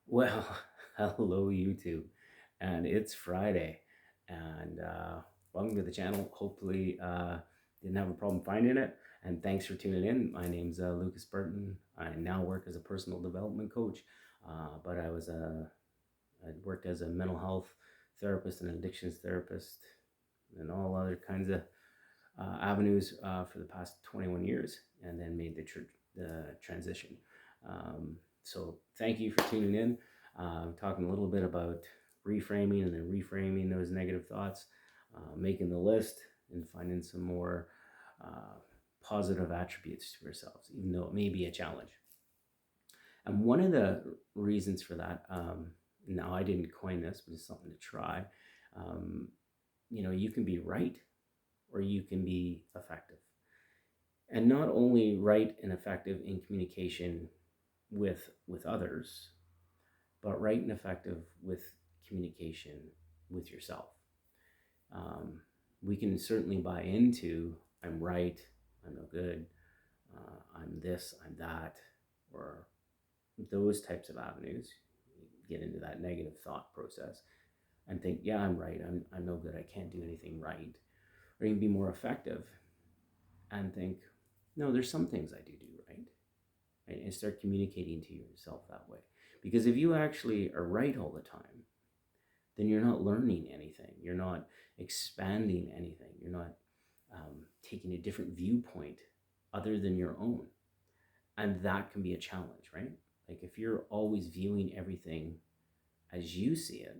Well, hello YouTube, and it's Friday, and welcome to the channel. Hopefully, didn't have a problem finding it, and thanks for tuning in. My name's Lucas Burton. I now work as a personal development coach, but I worked as a mental health therapist and addictions therapist, and all other kinds of avenues for the past 21 years, and then made the transition. So thank you for tuning in. Talking a little bit about reframing and then reframing those negative thoughts, making the list, and finding some more uh, positive attributes to ourselves, even though it may be a challenge. And one of the reasons for that, now I didn't coin this, but it's something to try. Um, you can be right or you can be effective. And not only right and effective in communication with others, but right and effective with communication with yourself. Um, we can certainly buy into I'm right, I'm no good, I'm this, I'm that, or those types of avenues. Get into that negative thought process and think, yeah, I'm right, I'm no good, I can't do anything right. Or you can be more effective and think, no, there's some things I do right, right? And start communicating to yourself that way. Because if you actually are right all the time, then you're not learning anything. You're not expanding anything. You're not taking a different viewpoint other than your own. And that can be a challenge, right? Like if you're always viewing everything as you see it,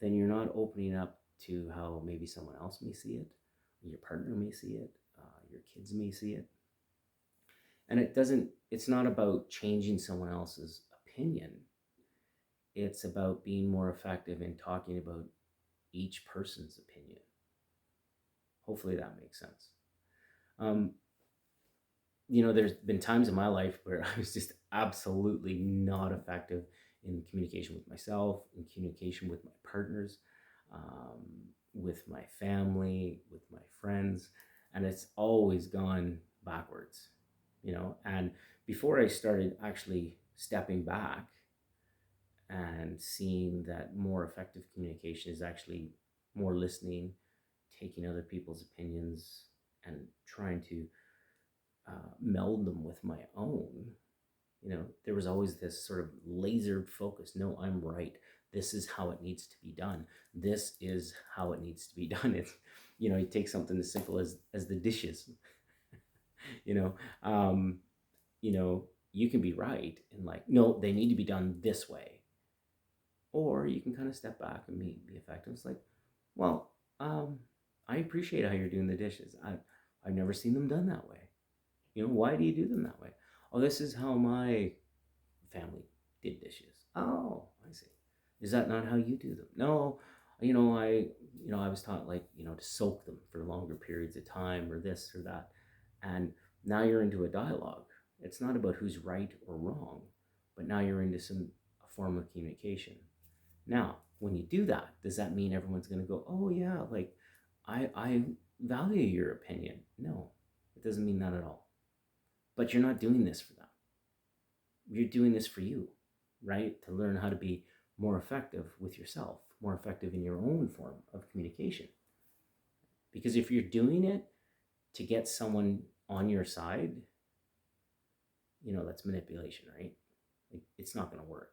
then you're not opening up to how maybe someone else may see it, your partner may see it, your kids may see it. And it's not about changing someone else's opinion. It's about being more effective in talking about each person's opinion. Hopefully that makes sense. Um, there's been times in my life where I was just absolutely not effective in communication with myself, in communication with my partners, um, with my family, with my friends, and it's always gone backwards, And before I started actually stepping back and seeing that more effective communication is actually more listening, taking other people's opinions, and trying to meld them with my own. There was always this sort of lasered focus. No, I'm right. This is how it needs to be done. This is how it needs to be done. It's, you take something as simple as the dishes. you know, um, you can be right and like, no, they need to be done this way, or you can kind of step back and be effective. It's like, well, I appreciate how you're doing the dishes. I've never seen them done that way. Why do you do them that way? Oh, this is how my family did dishes. Oh, I see. Is that not how you do them? No, I was taught like, to soak them for longer periods of time or this or that. And now you're into a dialogue. It's not about who's right or wrong, but now you're into a form of communication. Now, when you do that, does that mean everyone's going to go, oh yeah, like I value your opinion? No, it doesn't mean that at all. But you're not doing this for them. You're doing this for you, right? To learn how to be more effective with yourself, more effective in your own form of communication. Because if you're doing it to get someone on your side, that's manipulation, right? It's not going to work.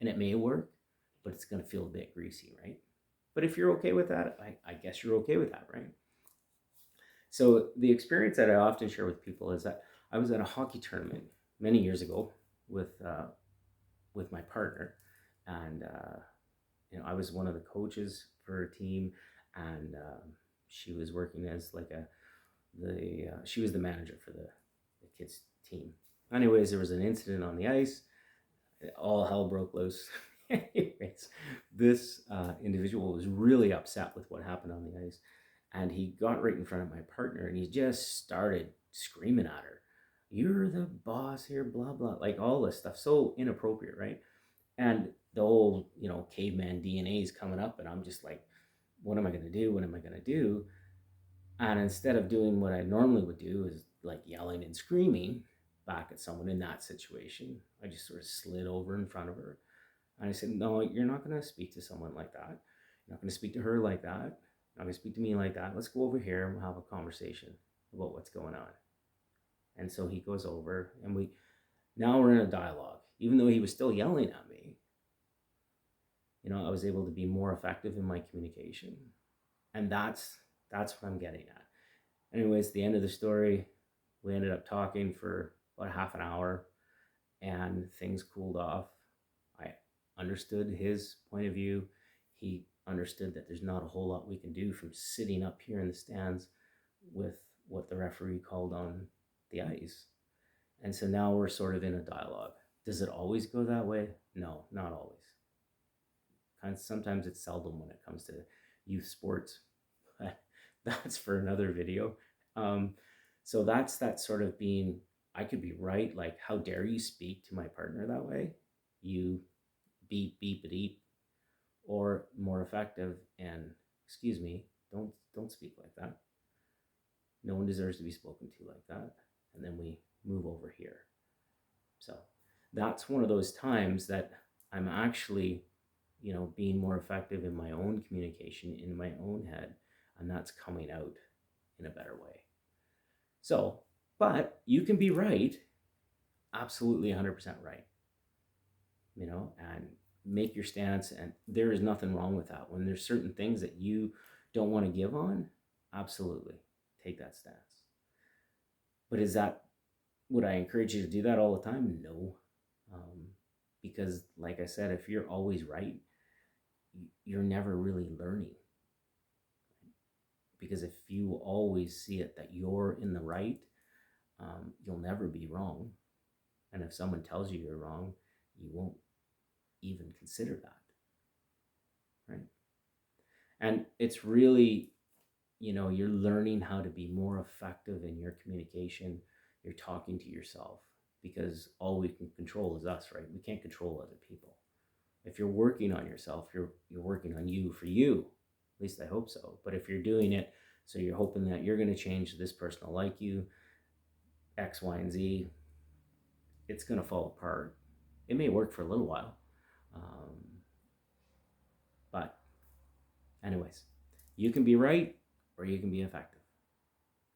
And it may work, but it's going to feel a bit greasy, right? But if you're okay with that, I guess you're okay with that, right? So the experience that I often share with people is that I was at a hockey tournament many years ago with my partner, and I was one of the coaches for a team, and she was working as like she was the manager for the kids team. Anyways, there was an incident on the ice. All hell broke loose. Anyways, this individual was really upset with what happened on the ice, and he got right in front of my partner, and he just started screaming at her, "You're the boss here, blah blah," like all this stuff, so inappropriate, right? And the old, caveman DNA is coming up, and I'm just like, what am I going to do? What am I going to do? And instead of doing what I normally would do, is like yelling and screaming back at someone in that situation. I just sort of slid over in front of her and I said, no, you're not going to speak to someone like that. You're not going to speak to her like that. You're not going to speak to me like that. Let's go over here and we'll have a conversation about what's going on. And so he goes over and now we're in a dialogue. Even though he was still yelling at me, I was able to be more effective in my communication. And that's what I'm getting at. Anyways, at the end of the story, we ended up talking for about half an hour and things cooled off. I understood his point of view. He understood that there's not a whole lot we can do from sitting up here in the stands with what the referee called on the ice. And so now we're sort of in a dialogue. Does it always go that way? No, not always. Sometimes it's seldom when it comes to youth sports. That's for another video. So that's that sort of being, I could be right, like, how dare you speak to my partner that way? You beep, beep, beep, or more effective, and excuse me, don't speak like that. No one deserves to be spoken to like that. And then we move over here. So that's one of those times that I'm actually, being more effective in my own communication, in my own head, and that's coming out in a better way. So, but you can be right, absolutely 100% right, and make your stance, and there is nothing wrong with that. When there's certain things that you don't want to give on, absolutely take that stance. But would I encourage you to do that all the time? No. Because like I said, if you're always right, you're never really learning. Because if you always see it that you're in the right, you'll never be wrong. And if someone tells you you're wrong, you won't even consider that, right? And it's really, you're learning how to be more effective in your communication. You're talking to yourself, because all we can control is us, right? We can't control other people. If you're working on yourself, you're working on you for you. At least I hope so. But if you're doing it, so you're hoping that you're going to change this person to like you, X, Y, and Z, it's going to fall apart. It may work for a little while. But anyways, you can be right or you can be effective.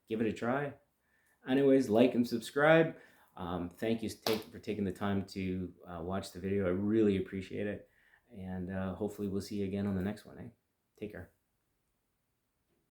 Give it a try. Anyways, like and subscribe. Thank you for taking the time to watch the video. I really appreciate it. And hopefully we'll see you again on the next one. Take care.